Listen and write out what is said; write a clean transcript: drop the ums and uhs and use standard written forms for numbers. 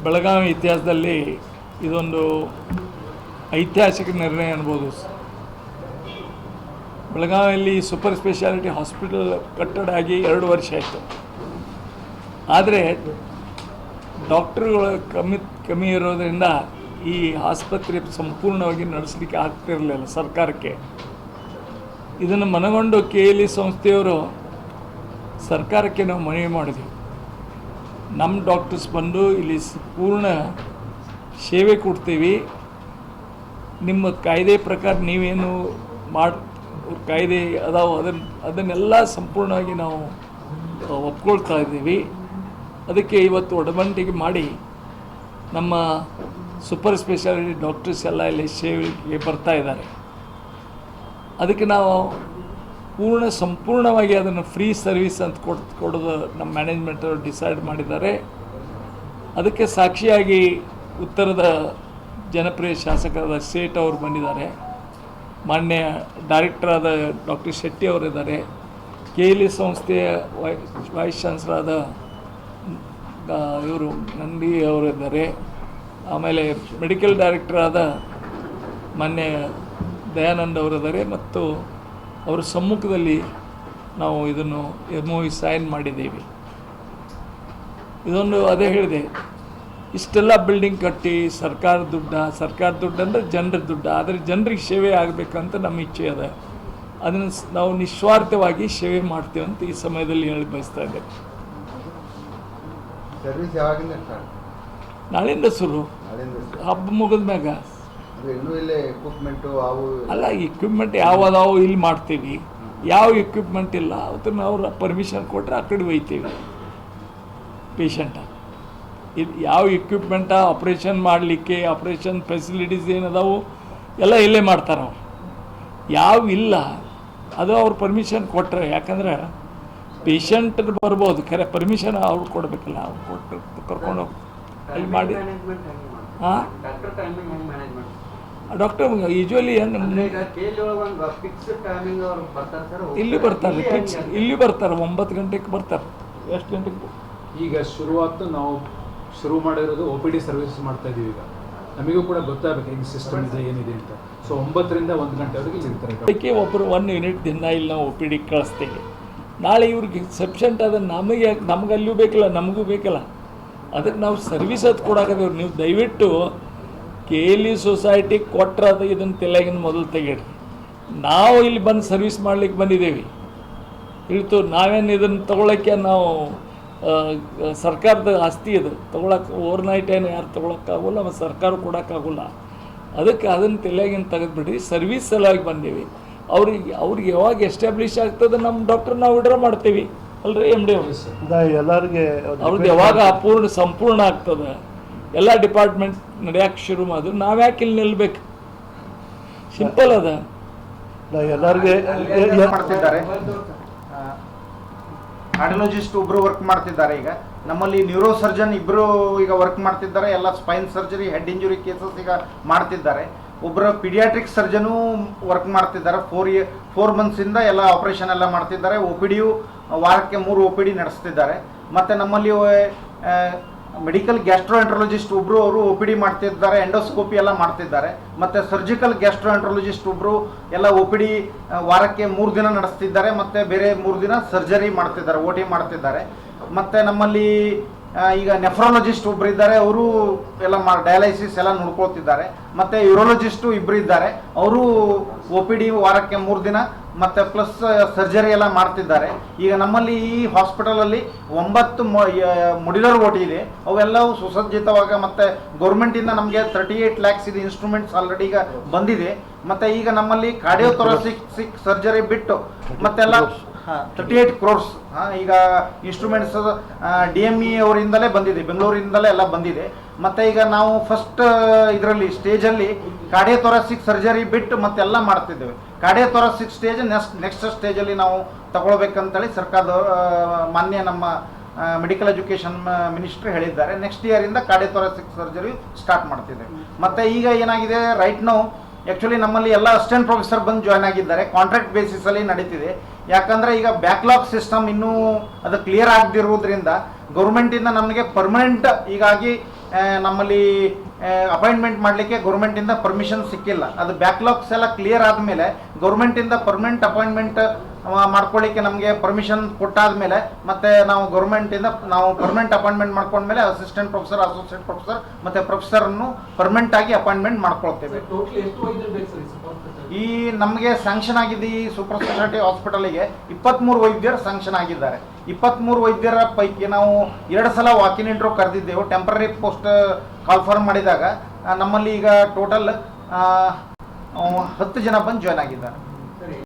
ಬೆಳಗಾವಿ ಇತಿಹಾಸದಲ್ಲಿ ಇದೊಂದು ಐತಿಹಾಸಿಕ ನಿರ್ಣಯ ಅನ್ಬೋದು. ಬೆಳಗಾವಿಯಲ್ಲಿ ಸೂಪರ್ ಸ್ಪೆಷಾಲಿಟಿ ಹಾಸ್ಪಿಟಲ್ ಕಟ್ಟಡ ಆಗಿ 2 ವರ್ಷ ಆಯಿತು. ಆದರೆ ಡಾಕ್ಟ್ರುಗಳು ಕಮ್ಮಿ ಇರೋದರಿಂದ ಈ ಆಸ್ಪತ್ರೆ ಸಂಪೂರ್ಣವಾಗಿ ನಡೆಸಲಿಕ್ಕೆ ಆಗ್ತಿರಲಿಲ್ಲ ಸರ್ಕಾರಕ್ಕೆ. ಇದನ್ನು ಮನಗೊಂಡು KLE ಸಂಸ್ಥೆಯವರು ಸರ್ಕಾರಕ್ಕೆ ನಾವು ಮನವಿ ಮಾಡಿದ್ವಿ, ನಮ್ಮ ಡಾಕ್ಟರ್ಸ್ ಬಂದು ಇಲ್ಲಿ ಪೂರ್ಣ ಸೇವೆ ಕೊಡ್ತೀವಿ, ನಿಮ್ಮ ಕಾಯ್ದೆ ಪ್ರಕಾರ ನೀವೇನು ಕಾಯ್ದೆ ಅದಾವ ಅದನ್ನೆಲ್ಲ ಸಂಪೂರ್ಣವಾಗಿ ನಾವು ಒಪ್ಕೊಳ್ತಾ ಇದ್ದೀವಿ. ಅದಕ್ಕೆ ಇವತ್ತು ಒಡಂಬಡಿಕೆ ಮಾಡಿ ನಮ್ಮ ಸೂಪರ್ ಸ್ಪೆಷಾಲಿಟಿ ಡಾಕ್ಟರ್ಸ್ ಎಲ್ಲ ಇಲ್ಲಿ ಸೇವೆಗೆ ಬರ್ತಾ ಇದ್ದಾರೆ. ಅದಕ್ಕೆ ನಾವು ಸಂಪೂರ್ಣವಾಗಿ ಅದನ್ನು ಫ್ರೀ ಸರ್ವಿಸ್ ಅಂತ ಕೊಡೋದು ನಮ್ಮ ಮ್ಯಾನೇಜ್ಮೆಂಟವರು ಡಿಸೈಡ್ ಮಾಡಿದ್ದಾರೆ. ಅದಕ್ಕೆ ಸಾಕ್ಷಿಯಾಗಿ ಉತ್ತರದ ಜನಪ್ರಿಯ ಶಾಸಕರಾದ ಸೇಠ್ ಅವರು ಬಂದಿದ್ದಾರೆ, ಮಾನ್ಯ ಡೈರೆಕ್ಟರಾದ ಡಾಕ್ಟರ್ ಶೆಟ್ಟಿ ಅವರಿದ್ದಾರೆ, KLE ಸಂಸ್ಥೆಯ ವೈಸ್ ಚಾನ್ಸಲರಾದ ಇವರು ನಂದಿ ಅವರಿದ್ದಾರೆ, ಆಮೇಲೆ ಮೆಡಿಕಲ್ ಡೈರೆಕ್ಟರಾದ ಮಾನ್ಯ ದಯಾನಂದ್ ಅವರಿದ್ದಾರೆ. ಮತ್ತು ಅವರ ಸಮ್ಮುಖದಲ್ಲಿ ನಾವು ಇದನ್ನು MOU ಸೈನ್ ಮಾಡಿದ್ದೀವಿ. ಇದೊಂದು ಅದೇ ಹೇಳಿದೆ, ಇಷ್ಟೆಲ್ಲ ಬಿಲ್ಡಿಂಗ್ ಕಟ್ಟಿ ಸರ್ಕಾರ ದುಡ್ಡು ಅಂದರೆ ಜನರ ದುಡ್ಡು, ಆದರೆ ಜನರಿಗೆ ಸೇವೆ ಆಗಬೇಕಂತ ನಮ್ಮ ಇಚ್ಛೆ ಅದ. ಅದನ್ನು ನಾವು ನಿಸ್ವಾರ್ಥವಾಗಿ ಸೇವೆ ಮಾಡ್ತೀವಿ ಅಂತ ಈ ಸಮಯದಲ್ಲಿ ಹೇಳಿ ಬಯಸ್ತಾ ಇದ್ದೇವೆ. ನಾಳೆಯಿಂದ ಶುರು, ಹಬ್ಬ ಮುಗಿದ ಮ್ಯಾಗ ಅಲ್ಲ, ಇಕ್ವಿಪ್ಮೆಂಟ್ ಯಾವ್ದಾವು ಇಲ್ಲಿ ಮಾಡ್ತೀವಿ, ಯಾವ ಇಕ್ವಿಪ್ಮೆಂಟ್ ಇಲ್ಲ ಅವತ್ತನ್ನು ಅವ್ರು ಪರ್ಮಿಷನ್ ಕೊಟ್ಟರೆ ಆ ಕಡೆ ಒಯ್ತೀವಿ ಪೇಷಂಟ. ಇದು ಯಾವ ಇಕ್ವಿಪ್ಮೆಂಟ ಆಪ್ರೇಷನ್ ಮಾಡಲಿಕ್ಕೆ ಆಪ್ರೇಷನ್ ಫೆಸಿಲಿಟೀಸ್ ಏನದಾವು ಎಲ್ಲ ಇಲ್ಲೇ ಮಾಡ್ತಾರೆ ಅವ್ರು. ಯಾವ ಇಲ್ಲ ಅದು ಅವ್ರು ಪರ್ಮಿಷನ್ ಕೊಟ್ಟರೆ, ಯಾಕಂದ್ರೆ ಪೇಷಂಟ್ ಬರ್ಬೋದು, ಖರೆ ಪರ್ಮಿಷನ್ ಅವ್ರು ಕೊಡಬೇಕಲ್ಲ, ಅವ್ರು ಕೊಟ್ಟು ಕರ್ಕೊಂಡು ಹೋಗಿ ಅಲ್ಲಿ ಮಾಡಿ. ಹಾಂ, ಡಾಕ್ಟರ್ ಯೂಶ್ವಲಿ ಇಲ್ಲಿ ಬರ್ತಾರೆ 9 ಗಂಟೆಗೆ ಬರ್ತಾರೆ. ಎಷ್ಟು ಗಂಟೆಗೆ ಈಗ ನಾವು ಶುರು ಮಾಡಿರೋದು OPD ಸರ್ವಿಸ್ ಮಾಡ್ತಾ ಇದ್ದೀವಿ. ಈಗ ನಮಗೂ ಕೂಡ ಗೊತ್ತಾಗಬೇಕು ಹೆಂಗೆ ಸಿಸ್ಟಮ್ ಇದೆ ಏನಿದೆ ಅಂತ. ಸೊ 9ರಿಂದ 1 ಗಂಟೆವರೆಗೆ ಇಲ್ಲಿ ಇರ್ತಾರೆ. ಅದಕ್ಕೆ ಒಬ್ಬರು 1 ಯೂನಿಟ್ ದಿನ ಇಲ್ಲಿ ನಾವು OPD ಕಳಿಸ್ತೇವೆ. ನಾಳೆ ಇವ್ರಿಗೆ ಸಫಿಷಿಯೆಂಟ್ ಆದ ನಮಗೆ ಅಲ್ಲಿಯೂ ಬೇಕಲ್ಲ, ನಮಗೂ ಬೇಕಲ್ಲ, ಅದಕ್ಕೆ ನಾವು ಸರ್ವಿಸ್ ಅದು ಕೊಡಾಕದೇವ್ರು. ನೀವು ದಯವಿಟ್ಟು KLE ಸೊಸೈಟಿ ಕೊಟ್ಟರೆ ಅದು ಇದನ್ನು ತಲೆಗಿನ ಮೊದಲು ತೆಗೀರಿ. ನಾವು ಇಲ್ಲಿ ಬಂದು ಸರ್ವಿಸ್ ಮಾಡ್ಲಿಕ್ಕೆ ಬಂದಿದ್ದೇವೆ ಇಳಿತು. ನಾವೇನು ಇದನ್ನು ತೊಗೊಳಕ್ಕೆ ನಾವು ಸರ್ಕಾರದ ಆಸ್ತಿ ಅದು ತೊಗೊಳಕ್ಕೆ ಓವರ್ನೈಟ್ ಏನು ಯಾರು ತೊಗೊಳಕ್ಕಾಗೋಲ್ಲ, ಮತ್ತು ಸರ್ಕಾರ ಕೊಡೋಕ್ಕಾಗೋಲ್ಲ. ಅದಕ್ಕೆ ಅದನ್ನು ತಲೆಗಿನ ತೆಗೆದುಬಿಡ್ರಿ. ಸರ್ವಿಸ್ ಸಲುವಾಗಿ ಬಂದೀವಿ. ಅವ್ರಿಗೆ ಯಾವಾಗ ಎಸ್ಟಾಬ್ಲಿಷ್ ಆಗ್ತದೆ ನಮ್ಮ ಡಾಕ್ಟರ್ ನಾವು ವಿಡ್ರಾ ಮಾಡ್ತೀವಿ ಅಲ್ರಿ MD ಎಲ್ಲರಿಗೆ ಅವ್ರದ್ದು ಯಾವಾಗ ಸಂಪೂರ್ಣ ಆಗ್ತದೆ, ಎಲ್ಲ ಡಿಪಾರ್ಟ್ಮೆಂಟ್ ನಡೆಯಕ್ಕೆ ಶುರು ಮಾಡಿದ್ರು, ನಾವು ಯಾಕೆ ಇಲ್ಲಿ ನಿಲ್ಬೇಕು? ಸಿಂಪಲ್ ಅದ. ಎಲ್ಲರಿಗೆ ಮಾಡ್ತಿದ್ದಾರೆ, ಕಾರ್ಡಿಯಾಲಜಿಸ್ಟ್ ಒಬ್ಬರು ವರ್ಕ್ ಮಾಡ್ತಿದ್ದಾರೆ. ಈಗ ನಮ್ಮಲ್ಲಿ ನ್ಯೂರೋ ಸರ್ಜನ್ ಇಬ್ಬರು ಈಗ ವರ್ಕ್ ಮಾಡ್ತಿದ್ದಾರೆ. ಎಲ್ಲ Spain surgery, head injury cases ಈಗ ಮಾಡ್ತಿದ್ದಾರೆ. ಒಬ್ಬರು ಪೀಡಿಯಾಟ್ರಿಕ್ ಸರ್ಜನು ವರ್ಕ್ ಮಾಡ್ತಿದ್ದಾರೆ. 4 ಮಂತ್ಸಿಂದ ಎಲ್ಲ ಆಪರೇಷನ್ ಎಲ್ಲ ಮಾಡ್ತಿದ್ದಾರೆ. OPDಯು ವಾರಕ್ಕೆ 3 OPD ನಡೆಸ್ತಿದ್ದಾರೆ. ಮತ್ತು ನಮ್ಮಲ್ಲಿ ಮೆಡಿಕಲ್ ಗ್ಯಾಸ್ಟ್ರೋಎಂಟ್ರಾಲಜಿಸ್ಟ್ ಒಬ್ಬರು ಅವರು OPD ಮಾಡ್ತಿದ್ದಾರೆ, ಎಂಡೋಸ್ಕೋಪಿ ಎಲ್ಲ ಮಾಡ್ತಿದ್ದಾರೆ. ಮತ್ತು ಸರ್ಜಿಕಲ್ ಗ್ಯಾಸ್ಟ್ರೋಎಂಟ್ರಾಲಜಿಸ್ಟ್ ಒಬ್ಬರು ಎಲ್ಲ OPD ವಾರಕ್ಕೆ 3 ದಿನ ನಡೆಸ್ತಿದ್ದಾರೆ. ಮತ್ತು ಬೇರೆ 3 ದಿನ ಸರ್ಜರಿ ಮಾಡ್ತಿದ್ದಾರೆ, OT ಮಾಡ್ತಿದ್ದಾರೆ. ಮತ್ತು ನಮ್ಮಲ್ಲಿ ಈಗ ನೆಫ್ರಾಲಜಿಸ್ಟ್ ಒಬ್ಬರು ಇದ್ದಾರೆ, ಅವರು ಎಲ್ಲ ಡಯಾಲೈಸಿಸ್ ಎಲ್ಲ ನೋಡ್ಕೊಳ್ತಿದ್ದಾರೆ. ಮತ್ತು ಯೂರೋಲಜಿಸ್ಟು ಇಬ್ಬರು ಇದ್ದಾರೆ, ಅವರು OPD ವಾರಕ್ಕೆ 3 ದಿನ ಮತ್ತು ಪ್ಲಸ್ ಸರ್ಜರಿ ಎಲ್ಲ ಮಾಡ್ತಿದ್ದಾರೆ. ಈಗ ನಮ್ಮಲ್ಲಿ ಈ ಹಾಸ್ಪಿಟಲಲ್ಲಿ 9 ಮಾಡ್ಯುಲರ್ OT ಇದೆ. ಅವೆಲ್ಲವೂ ಸುಸಜ್ಜಿತವಾಗ, ಮತ್ತು ಗೌರ್ಮೆಂಟಿಂದ ನಮಗೆ 38 lakhs ಇದು ಇನ್ಸ್ಟ್ರೂಮೆಂಟ್ಸ್ ಆಲ್ರೆಡಿ ಈಗ ಬಂದಿದೆ. ಮತ್ತು ಈಗ ನಮ್ಮಲ್ಲಿ ಕಾರ್ಡಿಯೋಥೊರಾಸಿಕ್ ಸರ್ಜರಿ ಬಿಟ್ಟು ಮತ್ತೆಲ್ಲ 38 crores ಈಗ ಇನ್ಸ್ಟ್ರೂಮೆಂಟ್ಸ್ DME ಅವರಿಂದಲೇ ಬಂದಿದೆ, ಬೆಂಗಳೂರಿಂದಲೇ ಎಲ್ಲ ಬಂದಿದೆ. ಮತ್ತು ಈಗ ನಾವು ಫಸ್ಟ್ ಇದರಲ್ಲಿ ಸ್ಟೇಜಲ್ಲಿ ಕಾರ್ಡಿಯೋಥೊರಾಸಿಕ್ ಸರ್ಜರಿ ಬಿಟ್ಟು ಮತ್ತೆಲ್ಲ ಮಾಡ್ತಿದ್ದೇವೆ. ಕಾರ್ಡಿಯೋಥೊರಾಸಿಕ್ ಸ್ಟೇಜ್ ನೆಕ್ಸ್ಟ್ ಸ್ಟೇಜಲ್ಲಿ ನಾವು ತಗೊಳ್ಬೇಕಂತೇಳಿ ಸರ್ಕಾರದ ಮಾನ್ಯ ನಮ್ಮ ಮೆಡಿಕಲ್ ಎಜುಕೇಷನ್ ಮಿನಿಸ್ಟ್ರಿ ಹೇಳಿದ್ದಾರೆ. ನೆಕ್ಸ್ಟ್ ಇಯರಿಂದ ಕಾರ್ಡಿಯೋಥೊರಾಸಿಕ್ ಸರ್ಜರಿ ಸ್ಟಾರ್ಟ್ ಮಾಡ್ತಿದ್ದೇವೆ. ಮತ್ತು ಈಗ ಏನಾಗಿದೆ, ರೈಟ್ ನಾವು ಆ್ಯಕ್ಚುಲಿ ನಮ್ಮಲ್ಲಿ ಎಲ್ಲ ಅಸಿಸ್ಟೆಂಟ್ ಪ್ರೊಫೆಸರ್ ಬಂದು ಜಾಯ್ನ್ ಆಗಿದ್ದಾರೆ. ಕಾಂಟ್ರಾಕ್ಟ್ ಬೇಸಿಸಲ್ಲಿ ನಡೀತಿದೆ. ಯಾಕಂದರೆ ಈಗ ಬ್ಯಾಕ್ಲಾಗ್ ಸಿಸ್ಟಮ್ ಇನ್ನೂ ಅದು ಕ್ಲಿಯರ್ ಆಗದಿರುವುದರಿಂದ ಗೌರ್ಮೆಂಟಿಂದ ನಮಗೆ ಪರ್ಮನೆಂಟ್ ಹೀಗಾಗಿ ನಮ್ಮಲ್ಲಿ ಅಪಾಯಿಂಟ್ಮೆಂಟ್ ಮಾಡಲಿಕ್ಕೆ ಗೌರ್ಮೆಂಟಿಂದ ಪರ್ಮಿಷನ್ ಸಿಕ್ಕಿಲ್ಲ. ಅದು ಬ್ಯಾಕ್ಲಾಗ್ಸ್ ಎಲ್ಲ ಕ್ಲಿಯರ್ ಆದಮೇಲೆ ಗೌರ್ಮೆಂಟಿಂದ ಪರ್ಮನೆಂಟ್ ಅಪಾಯಿಂಟ್ಮೆಂಟ್ ಮಾಡ್ಕೊಳ್ಳಿಕ್ಕೆ ನಮಗೆ ಪರ್ಮಿಷನ್ ಕೊಟ್ಟಾದ್ಮೇಲೆ ಮತ್ತೆ ನಾವು ಗೌರ್ಮೆಂಟಿಂದ ನಾವು ಪರ್ಮನೆಂಟ್ ಅಪಾಯಿಂಟ್ಮೆಂಟ್ ಮಾಡ್ಕೊಂಡ್ಮೇಲೆ ಅಸಿಸ್ಟೆಂಟ್ ಪ್ರೊಫೆಸರ್, ಅಸೋಸಿಯೇಟ್ ಪ್ರೊಫೆಸರ್ ಮತ್ತು ಪ್ರೊಫೆಸರನ್ನು ಪರ್ಮನೆಂಟ್ ಆಗಿ ಅಪಾಯಿಂಟ್ಮೆಂಟ್ ಮಾಡ್ಕೊಳ್ತೇವೆ. ಈ ನಮಗೆ ಸ್ಯಾಂಕ್ಷನ್ ಆಗಿದೆ ಈ ಸೂಪರ್ ಸ್ಪೆಷಾಲಿಟಿ ಹಾಸ್ಪಿಟಲಿಗೆ 23 ವೈದ್ಯರು ಸ್ಯಾಂಕ್ಷನ್ ಆಗಿದ್ದಾರೆ. 23 ವೈದ್ಯರ ಪೈಕಿ ನಾವು 2 ಸಲ ವಾಕಿನ್ ಇಂಟ್ರೋ ಕರೆದಿದ್ದೆವು. ಟೆಂಪ್ರರಿ ಪೋಸ್ಟ್ ಕಾಲ್ಫರ್ಮ್ ಮಾಡಿದಾಗ ನಮ್ಮಲ್ಲಿ ಈಗ ಟೋಟಲ್ 10 ಜನ ಬಂದು ಜಾಯ್ನ್ ಆಗಿದ್ದಾರೆ.